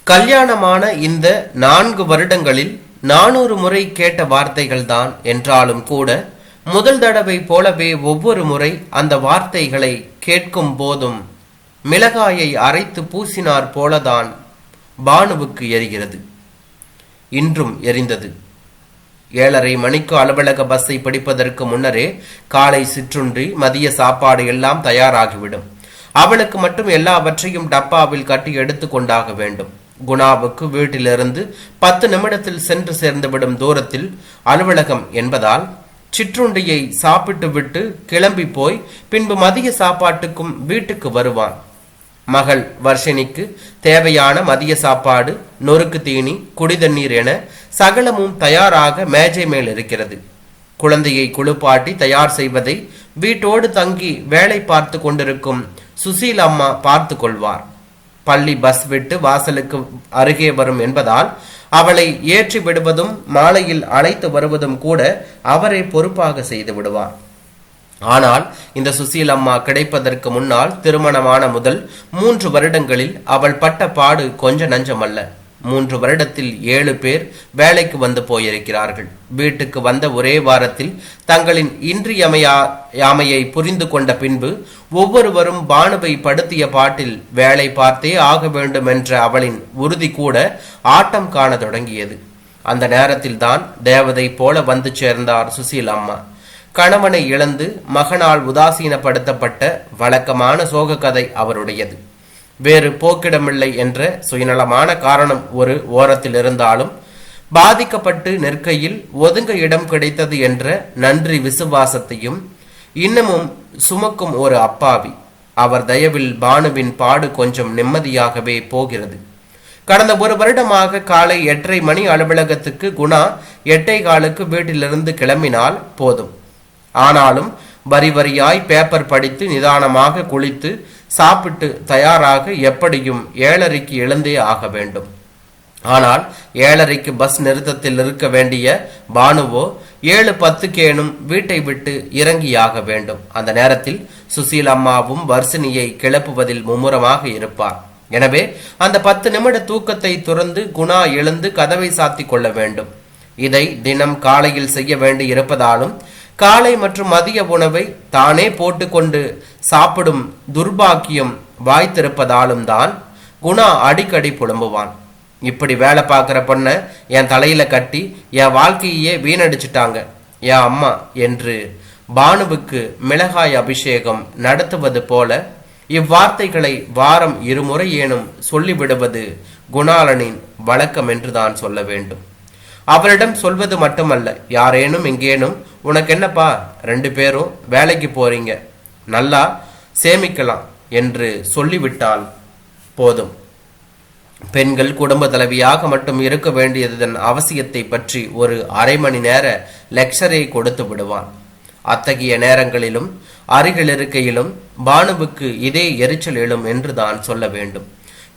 கல்யாணமான இந்த 4 வருடங்களில் 400 முறை கேட்ட வார்த்தைகள்தான் என்றாலும் கூட முதல் தடவை போலவே ஒவ்வொரு முறை அந்த வார்த்தைகளை கேட்கும் போதும் மிளகாயை அரைத்து பூசினார் போலதான் பானுவுக்கு எரிகிறது. இன்றும் எரிந்தது. 7:30 மணிக்கு அலுவலக பஸ்ஸை பிடிப்பதற்கு முன்னரே காலை சிற்றுண்டி மதிய சாப்பாடு எல்லாம் தயாராகிவிடும். அவளுக்கு மட்டும் எல்லாவற்றையும் டப்பாவில் கட்டி எடுத்து கொண்டாக வேண்டும். குணாவுக்கு வீட்டிலிருந்து 10 நிமிடத்தில் சென்று சேர்ந்துவிடும் தூரத்தில் அலுவலகம் என்பதால் சிற்றுண்டியை சாப்பிட்டு விட்டு கிளம்பி போய் பின்பு மதிய சாப்பாட்டுக்கும் வீட்டுக்கு வருவான். மகள் வர்ஷினிக்கு தேவையான மதிய சாப்பாடு, நொறுக்கு தீனி, குடிதண்ணீர் என சகலமும் தயாராக மேஜை மேல் இருக்கிறது. குழந்தையை குளிப்பாட்டி தயார் செய்வதை வீட்டோடு தங்கி வேலை பார்த்து கொண்டிருக்கும் சுசீல் அம்மா பார்த்து கொள்வார். பள்ளி பஸ் விட்டு வாசலுக்கு அருகே வரும் என்பதால் அவளை ஏற்றி விடுவதும் மாலையில் அழைத்து வருவதும் கூட அவரை பொறுப்பாக செய்து விடுவார். ஆனால் இந்த சுசீல் அம்மா கிடைப்பதற்கு முன்னால் திருமணமான முதல் 3 வருடங்களில் அவள் பட்ட பாடு கொஞ்ச நஞ்சமல்ல. 3 வருடத்தில் 7 பேர் வேலைக்கு வந்து போயிருக்கிறார்கள். வீட்டுக்கு வந்த ஒரே வாரத்தில் தங்களின் இன்றியமையாமையை புரிந்து கொண்ட பின்பு ஒவ்வொருவரும் பானுவை படுத்திய பாட்டில் வேலை பார்த்தே ஆக வேண்டும் என்ற அவளின் உறுதி கூட ஆட்டம் காண தொடங்கியது. அந்த நேரத்தில் தான் தேவதை போல வந்து சேர்ந்தார் சுசீல் அம்மா. கணவனை இழந்து மகனால் உதாசீனப்படுத்தப்பட்ட வழக்கமான சோக கதை அவருடையது. வேறு போக்கிடமில்லை என்ற சுயநலமான காரணம் ஒரு ஓரத்தில் இருந்தாலும் பாதிக்கப்பட்டு நிற்கையில் ஒதுங்க இடம் கிடைத்தது என்ற நன்றி விசுவாசத்தையும் இன்னமும் சுமக்கும் ஒரு அப்பாவி. அவர் தயவில் பானுவின் பாடு கொஞ்சம் நிம்மதியாகவே போகிறது. கடந்த 1 வருடமாக காலை 8:30 மணி அலுவலகத்துக்கு குணா 8:15 வீட்டிலிருந்து கிளம்பினால் போதும். ஆனாலும் வரி வரியாய் பேப்பர் படித்து நிதானமாக குளித்து சாப்பிட்டு தயாராக எப்படியும் 7:30 எழுந்தே ஆக வேண்டும். ஆனால் 7:30 பஸ் நிறுத்தத்தில் இருக்க வேண்டிய பானுவோ 7:10 வீட்டை விட்டு இறங்கியாக வேண்டும். அந்த நேரத்தில் சுசீல் அம்மாவும் வர்ஷினியை கிளப்புவதில் மும்முரமாக இருப்பார். எனவே அந்த 10 நிமிட தூக்கத்தை துறந்து குணா எழுந்து கதவை சாத்தி கொள்ள வேண்டும். இதை தினம் காலையில் செய்ய வேண்டி இருப்பதாலும் காலை மற்றும் மதிய உணவை தானே போட்டுக்கொண்டு சாப்பிடும் துர்பாக்கியம் வாய்த்திருப்பதாலும் தான் குணா அடிக்கடி புலம்புவான். இப்படி வேலை பார்க்குற பொண்ண என் தலையில கட்டி என் வாழ்க்கையே வீணடிச்சிட்டாங்க என் அம்மா என்று பானுவுக்கு மிளகாய் அபிஷேகம் நடத்துவது போல இவ்வார்த்தைகளை வாரம் 2 முறை ஏனும் சொல்லிவிடுவது குணாளனின் வழக்கம் என்று தான் சொல்ல வேண்டும். அவரிடம் சொல்வது மட்டுமல்ல, யாரேனும் எங்கேனும் உனக்கு என்னப்பா 2 பேரும் வேலைக்கு போறீங்க, நல்லா சேமிக்கலாம் என்று சொல்லிவிட்டால் போதும். பெண்கள் குடும்ப தலைவியாக மட்டும் இருக்க வேண்டியதன் அவசியத்தை பற்றி ஒரு அரை மணி நேர லெக்சரை கொடுத்து விடுவான். அத்தகைய நேரங்களிலும் அருகில் இருக்கையிலும் பானுவுக்கு இதே எரிச்சல் எழும் என்று தான் சொல்ல வேண்டும்.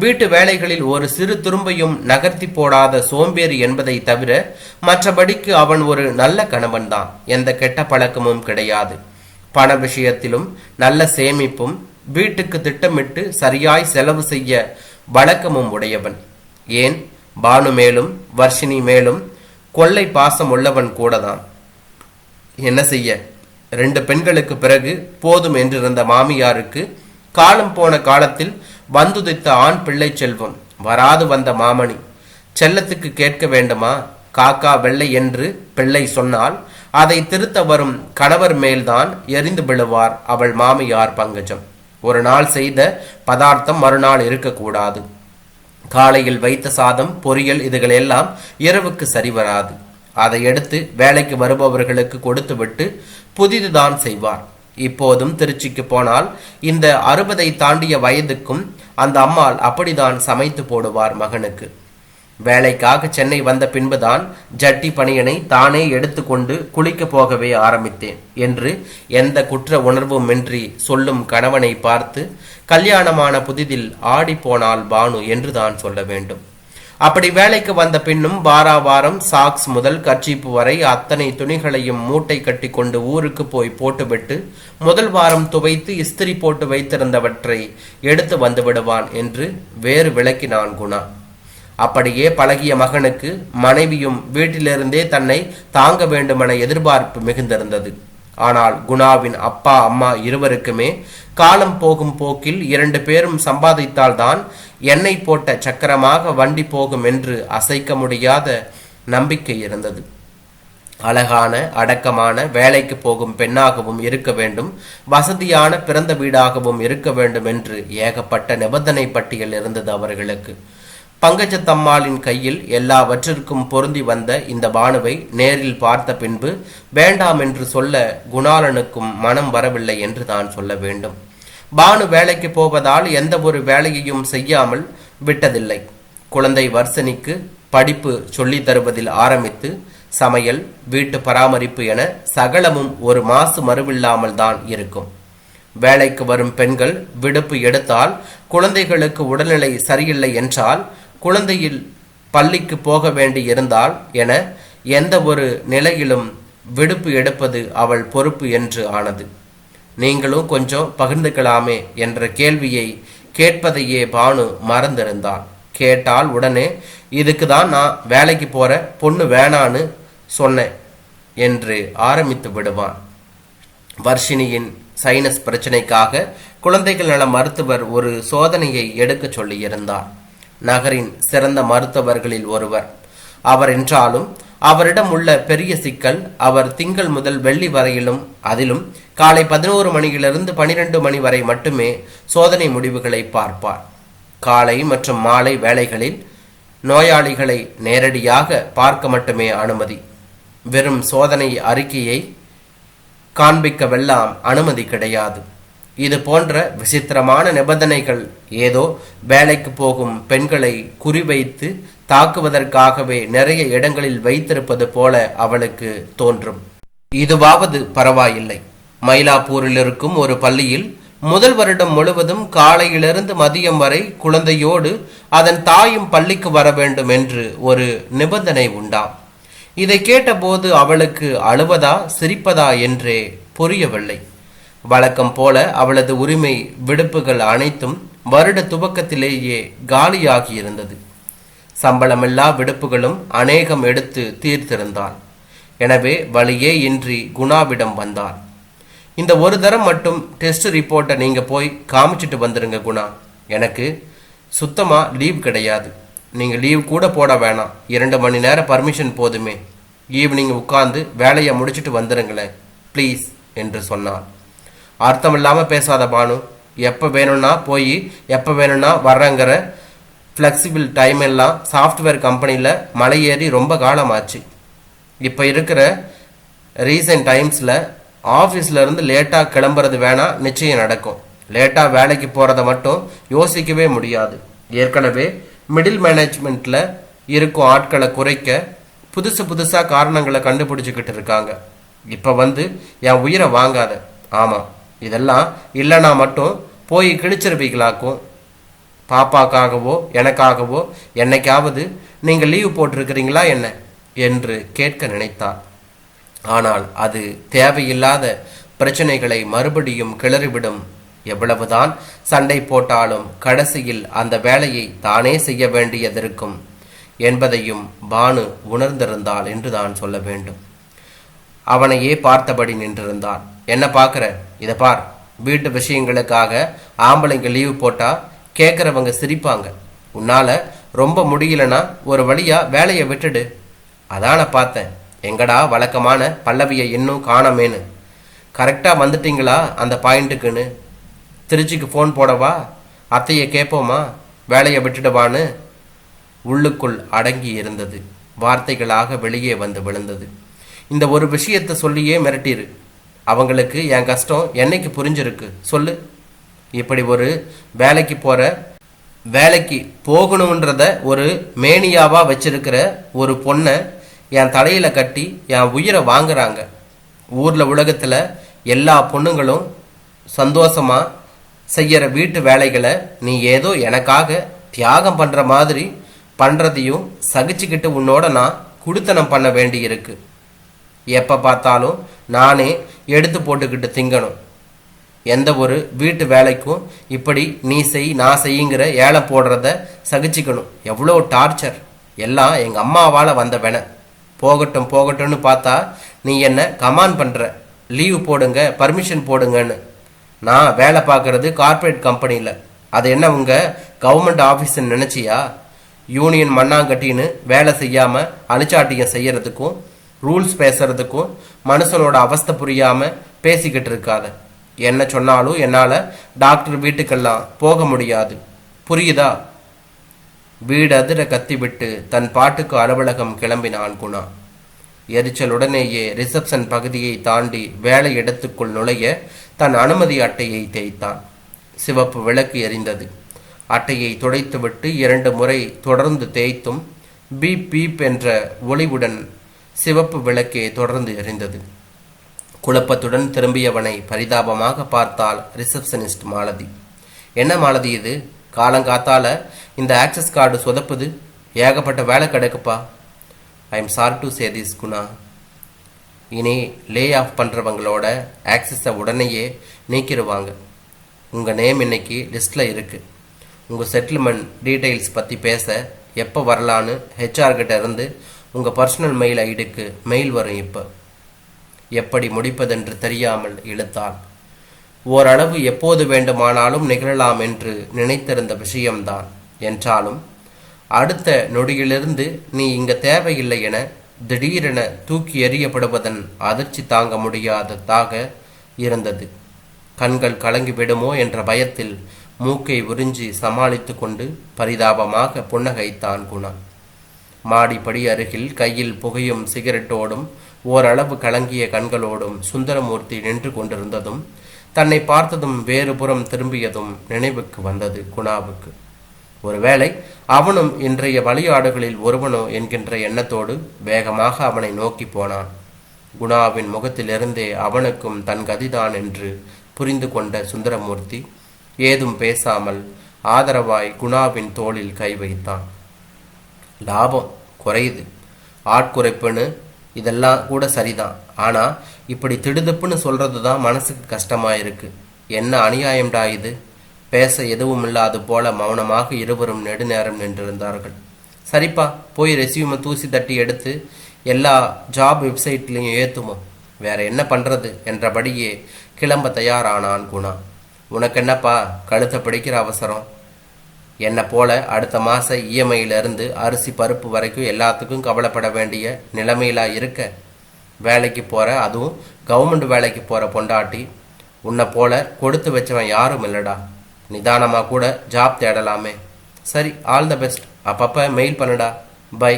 வீட்டு வேலைகளில் ஒரு சிறு துரும்பையும் நகர்த்தி போடாத சோம்பேறி என்பதை தவிர மற்றபடிக்கு அவன் ஒரு நல்ல கணவன் தான். எந்த கெட்ட பழக்கமும் கிடையாது. பண விஷயத்திலும் நல்ல சேமிப்பும், வீட்டுக்கு திட்டமிட்டு சரியாய் செலவு செய்ய வழக்கமும் உடையவன். ஏன் பானு மேலும் வர்ஷினி மேலும் கொள்ளை பாசம் உள்ளவன் கூடதான். என்ன செய்ய, 2 பெண்களுக்கு பிறகு போதும் என்றிருந்த மாமியாருக்கு காலம் போன காலத்தில் வந்துதித்த ஆண் பிள்ளை செல்வம் வராது வந்த மாமணி. செல்லத்துக்கு கேட்க வேண்டுமா? காக்கா வெள்ளை என்று பிள்ளை சொன்னால் அதை திருத்த வரும் கணவர் மேல்தான் எரிந்து விழுவார் அவள் மாமியார் பங்கஜம். ஒரு நாள் செய்த பதார்த்தம் மறுநாள் இருக்கக்கூடாது. காலையில் வைத்த சாதம் பொரியல் இதுகளெல்லாம் இரவுக்கு சரி வராது. அதை எடுத்து வேலைக்கு வருபவர்களுக்கு கொடுத்து விட்டு புதிதுதான் செய்வார். இப்போதும் திருச்சிக்கு போனால் இந்த 60 தாண்டிய வயதுக்கும் அந்த அம்மாள் அப்படிதான் சமைத்து போடுவார் மகனுக்கு. வேலைக்காக சென்னை வந்த பின்புதான் ஜட்டி பணியனை தானே எடுத்துக்கொண்டு குளிக்க போகவே ஆரம்பித்தேன் என்று எந்த குற்ற உணர்வுமின்றி சொல்லும் கணவனை பார்த்து கல்யாணமான புதிதில் ஆடி போனால் பானு என்றுதான் சொல்ல வேண்டும். அப்படி வேலைக்கு வந்த பின்னும் வாரம் சாக்ஸ் முதல் கர்ச்சீப்பு வரை அத்தனை துணிகளையும் மூட்டை கட்டி கொண்டு ஊருக்கு போய் போட்டுவிட்டு முதல் வாரம் துவைத்து இஸ்திரி போட்டு வைத்திருந்தவற்றை எடுத்து வந்து விடுவான் என்று வேறு விளக்கினான் குணா. அப்படியே பழகிய மகனுக்கு மனைவியும் வீட்டிலிருந்தே தன்னை தாங்க வேண்டுமென எதிர்பார்ப்பு மிகுந்திருந்தது. ஆனால் குணாவின் அப்பா அம்மா இருவருக்குமே காலம் போகும் போக்கில் 2 பேரும் சம்பாதித்தால்தான் எண்ணெய் போட்ட சக்கரமாக வண்டி போகும் என்று அசைக்க முடியாத நம்பிக்கை இருந்தது. அழகான அடக்கமான வேலைக்கு போகும் பெண்ணாகவும் இருக்க வேண்டும், வசதியான பிறந்த வீடாகவும் இருக்க வேண்டும் என்று ஏகப்பட்ட நிபந்தனை பட்டியல் இருந்தது அவர்களுக்கு. பங்கஜத்தம்மாளின் கையில் எல்லாவற்றிற்கும் பொருந்தி வந்த இந்த பானுவை நேரில் பார்த்த பின்பு வேண்டாம் என்று சொல்ல குணாளனுக்கும் மனம் வரவில்லை என்று தான் சொல்ல வேண்டும். பானு வேலைக்கு போவதால் எந்த ஒரு வேலையையும் செய்யாமல் விட்டதில்லை. குழந்தை வர்சனிக்கு படிப்பு சொல்லி தருவதில் ஆரம்பித்து சமையல், வீட்டு பராமரிப்பு என சகலமும் ஒரு மாசு மறுவில்லாமல் தான் இருக்கும். வேலைக்கு வரும் பெண்கள் விடுப்பு எடுத்தால் குழந்தைகளுக்கு உடல்நிலை சரியில்லை என்றால், குழந்தையில் பள்ளிக்கு போக வேண்டி இருந்தால் என எந்த ஒரு நிலையிலும் விடுப்பு எடுப்பது அவள் பொறுப்பு என்று ஆனது. நீங்களும் கொஞ்சம் பகிர்ந்துக்கலாமே என்ற கேள்வியை கேட்பதையே பானு மறந்திருந்தாள். கேட்டால் உடனே இதுக்கு தான் நான் வேலைக்கு போற பொண்ணு வேணான்னு சொன்னேன் என்று ஆரம்பித்து விடுவான். வர்ஷினியின் சைனஸ் பிரச்சனைக்காக குழந்தைகள் நல மருத்துவர் ஒரு சோதனையை எடுக்க சொல்லியிருந்தார். நகரின் சிறந்த மருத்துவர்களில் ஒருவர் அவர் என்றாலும் அவரிடம் உள்ள பெரிய சிக்கல், அவர் திங்கள் முதல் வெள்ளி வரையிலும், அதிலும் காலை 11 மணியிலிருந்து 12 மணி வரை மட்டுமே சோதனை முடிவுகளை பார்ப்பார். காலை மற்றும் மாலை வேளைகளில் நோயாளிகளை நேரடியாக பார்க்க மட்டுமே அனுமதி. வெறும் சோதனை அறிக்கையை காண்பிக்கவெல்லாம் அனுமதி கிடையாது. இது போன்ற விசித்திரமான நிபந்தனைகள் ஏதோ வேலைக்கு போகும் பெண்களை குறிவைத்து தாக்குவதற்காகவே நிறைய இடங்களில் வைத்திருப்பது போல அவளுக்கு தோன்றும். இதுவாவது பரவாயில்லை. மயிலாப்பூரில் இருக்கும் ஒரு பள்ளியில் முதல் வருடம் முழுவதும் காலையிலிருந்து மதியம் வரை குழந்தையோடு அதன் தாயும் பள்ளிக்கு வர வேண்டும் என்று ஒரு நிபந்தனை உண்டாம். இதை கேட்டபோது அவளுக்கு அழுவதா சிரிப்பதா என்றே புரியவில்லை. வழக்கம் போல அவளது உரிமை விடுப்புகள் அனைத்தும் வருட துவக்கத்திலேயே காலியாகி இருந்தது. சம்பளமில்லா விடுப்புகளும் அநேகம் எடுத்து தீர்த்திருந்தாள். எனவே வழியே இன்றி குணாவிடம் வந்தாள். இந்த ஒரு தரம் மட்டும் டெஸ்ட் ரிப்போர்ட்டை நீங்க போய் காமிச்சிட்டு வந்துருங்க குணா. எனக்கு சுத்தமா லீவ் கிடையாது. நீங்க லீவ் கூட போட வேணாம். 2 மணி நேரம் பர்மிஷன் போதுமே. ஈவினிங் உட்கார்ந்து வேலையை முடிச்சுட்டு வந்துருங்களேன் ப்ளீஸ் என்று சொன்னாள். அர்த்தமில்லாம பேசாத பானு. எப்போ வேணும்னா போய் எப்போ வேணும்னா வர்றங்கிற ஃப்ளெக்சிபிள் டைம் எல்லாம் சாஃப்ட்வேர் கம்பெனியில் மலை ஏறி ரொம்ப காலமாச்சு. இப்போ இருக்கிற ரீசன்ட் டைம்ஸில் ஆஃபீஸில் இருந்து லேட்டாக கிளம்புறது வேணா நிச்சயம் நடக்கும். லேட்டாக வேலைக்கு போகிறத மட்டும் யோசிக்கவே முடியாது. ஏற்கனவே மிடில் மேனேஜ்மெண்ட்டில் இருக்கும் ஆட்களை குறைக்க புதுசாக காரணங்களை கண்டுபிடிச்சிக்கிட்டு இருக்காங்க. இப்போ வந்து என் உயிரை வாங்காத. ஆமாம், இதெல்லாம் இல்லைனா மட்டும் போய் கிழிச்சிருவீங்களாக்கும். பாப்பாக்காகவோ எனக்காகவோ என்னைக்காவது நீங்கள் லீவ் போட்டிருக்கிறீங்களா என்ன என்று கேட்க நினைத்தார். ஆனால் அது தேவையில்லாத பிரச்சனைகளை மறுபடியும் கிளறிவிடும். எவ்வளவுதான் சண்டை போட்டாலும் கடைசியில் அந்த வேலையை தானே செய்ய வேண்டியதிருக்கும் என்பதையும் பானு உணர்ந்திருந்தாள் என்று தான் சொல்ல வேண்டும். அவனையே பார்த்தபடி நின்றிருந்தான். என்ன பார்க்குற? இதை பார், வீட்டு விஷயங்களுக்காக ஆம்பளைங்க லீவு போட்டா கேட்குறவங்க சிரிப்பாங்க. உன்னால ரொம்ப முடியலனா ஒரு வழியா வேலையை விட்டுடு. அதான பார்த்தேன். எங்கடா வழக்கமான பல்லவியை இன்னும் காணமேனு. கரெக்டாக வந்துட்டீங்களா அந்த பாயிண்ட்டுக்குன்னு? திருச்சிக்கு ஃபோன் போடவா? அத்தையை கேட்போமா? வேலையை விட்டுடுவான்னு உள்ளுக்குள் அடங்கி இருந்தது. வார்த்தைகளாக வெளியே வந்து விழுந்தது. இந்த ஒரு விஷயத்தை சொல்லியே மிரட்டிரு. அவங்களுக்கு என் கஷ்டம் என்னைக்கு புரிஞ்சிருக்கு சொல்லு. இப்படி ஒரு வேலைக்கு போகணுன்றத ஒரு மேனியாவா வச்சிருக்கிற ஒரு பொண்ணை என் தலையில கட்டி என் உயிரை வாங்குறாங்க. ஊர்ல உலகத்துல எல்லா பொண்ணுங்களும் சந்தோஷமா செய்யற வீட்டு வேலைகளை நீ ஏதோ எனக்காக தியாகம் பண்ற மாதிரி பண்றதையும் சகிச்சுக்கிட்டு உன்னோட நான் குடித்தனம் பண்ண வேண்டி இருக்கு. எப்ப பார்த்தாலும் நானே எடுத்து போட்டுக்கிட்டு திங்கணும். எந்த ஒரு வீட்டு வேலைக்கும் இப்படி நீ செய் நான் செய்யுங்கிற ஏலம் போடுறத சகிச்சுக்கணும். எவ்வளோ டார்ச்சர்! எல்லாம் எங்கள் அம்மாவால் வந்த வேண. போகட்டும் போகட்டும்னு பார்த்தா நீ என்ன கமாண்ட் பண்ணுற, லீவு போடுங்க பர்மிஷன் போடுங்கன்னு. நான் வேலை பார்க்குறது கார்ப்பரேட் கம்பெனியில், அது என்ன உங்கள் கவர்மெண்ட் ஆஃபீஸ்ன்னு நினச்சியா? யூனியன் மண்ணாங்கட்டின்னு வேலை செய்யாமல் அழிச்சாட்டியம் செய்யறதுக்கும் ரூல்ஸ் பேசுறதுக்கும் மனுஷனோட அவஸ்தை புரியாமல் பேசிக்கிட்டு இருக்காத. என்ன சொன்னாலும் என்னால் டாக்டர் வீட்டுக்கெல்லாம் போக முடியாது, புரியுதா? வீடு அதிர கத்திவிட்டு தன் பாட்டுக்கு அலுவலகம் கிளம்பினான் குணா. எரிச்சலுடனேயே ரிசப்ஷன் பகுதியை தாண்டி வேலை இடத்துக்குள் நுழைய தன் அனுமதி அட்டையை தேய்த்தான். சிவப்பு விளக்கு எரிந்தது. அட்டையை துடைத்துவிட்டு 2 முறை தொடர்ந்து தேய்த்தும் பீப் பீப் என்ற ஒளிவுடன் சிவப்பு விளக்கே தொடர்ந்து எரிந்தது. குழப்பத்துடன் திரும்பியவனை பரிதாபமாக பார்த்தாள் ரிசப்ஷனிஸ்ட் மாலதி. என்ன மாலதி இது, காலங்காத்தால இந்த ஆக்சஸ் கார்டு சொதப்புது, ஏகப்பட்ட வேலை கிடக்குப்பா. I am sorry to say this Guna. இனி லே ஆஃப் பண்ணுறவங்களோட ஆக்சஸை உடனேயே நீக்கிடுவாங்க. உங்கள் நேம் இன்னைக்கு லிஸ்ட்டில் இருக்குது. உங்கள் செட்டில்மெண்ட் டீட்டெயில்ஸ் பற்றி பேச எப்போ வரலான்னு ஹெச்ஆர்கிட்ட இருந்து உங்கள் பர்சனல் மெயில் ஐடிக்கு மெயில் வரும். இப்போ எப்படி முடிப்பதென்று தெரியாமல் இழுத்தாள். ஓரளவு எப்போது வேண்டுமானாலும் நிகழலாம் என்று நினைத்திருந்த விஷயம்தான். என்றாலும் அடுத்த நொடியிலிருந்து நீ இங்க தேவையில்லை என திடீரென தூக்கி எறியப்படுவதன் அதிர்ச்சி தாங்க முடியாததாக இருந்தது. கண்கள் கலங்கி விடுமோ என்ற பயத்தில் மூக்கை உறிஞ்சி சமாளித்து கொண்டு பரிதாபமாக புன்னகைத்தான் குணா. மாடிப்படி அருகில் கையில் புகையும் சிகரெட்டோடும் ஓரளவு கலங்கிய கண்களோடும் சுந்தரமூர்த்தி நின்று கொண்டிருந்ததும் தன்னை பார்த்ததும் வேறு புறம் திரும்பியதும் நினைவுக்கு வந்தது குணாவுக்கு. ஒருவேளை அவனும் இன்றைய பலியாடுகளில் ஒருவனோ என்கின்ற எண்ணத்தோடு வேகமாக அவனை நோக்கி போனான். குணாவின் முகத்திலிருந்தே அவனுக்கும் தன் கதிதான் என்று புரிந்து கொண்ட சுந்தரமூர்த்தி ஏதும் பேசாமல் ஆதரவாய் குணாவின் தோளில் கை வைத்தான். லாபம் குறையுது, ஆட்குறைப்புன்னு இதெல்லாம் கூட சரிதான். ஆனால் இப்படி திடுதுப்புன்னு சொல்கிறது தான் மனசுக்கு கஷ்டமாக இருக்கு. என்ன அநியாயம்டா இது. பேச எதுவும் இல்லாது போல மௌனமாக இருவரும் நெடுநேரம் நின்றிருந்தார்கள். சரிப்பா, போய் ரெசியூமை தூசி தட்டி எடுத்து எல்லா ஜாப் வெப்சைட்லையும் ஏற்றுவோம், வேற என்ன பண்ணுறது என்றபடியே கிளம்ப தயாரானான் குணா. உனக்கு என்னப்பா கழுத்தை பிடிக்கிற அவசரம்? என்னை போல அடுத்த மாதம் இஎம்ஐயிலிருந்து அரிசி பருப்பு வரைக்கும் எல்லாத்துக்கும் கவலைப்பட வேண்டிய நிலைமையிலா இருக்க? வேலைக்கு போகிற, அதுவும் கவர்மெண்ட் வேலைக்கு போகிற பொண்டாட்டி உன்னை போல கொடுத்து வச்சவன் யாரும் இல்லைடா. நிதானமாக கூட ஜாப் தேடலாமே. சரி, ஆல் த பெஸ்ட். அப்பப்போ மெயில் பண்ணுடா. பை.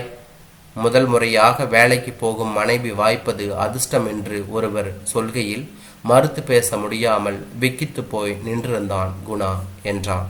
முதல் முறையாக வேலைக்கு போகும் மனைவி வாய்ப்பது அதிர்ஷ்டம் என்று ஒருவர் சொல்கையில் மறுத்து பேச முடியாமல் விக்கித்து போய் நின்றிருந்தான் குணா என்றான்.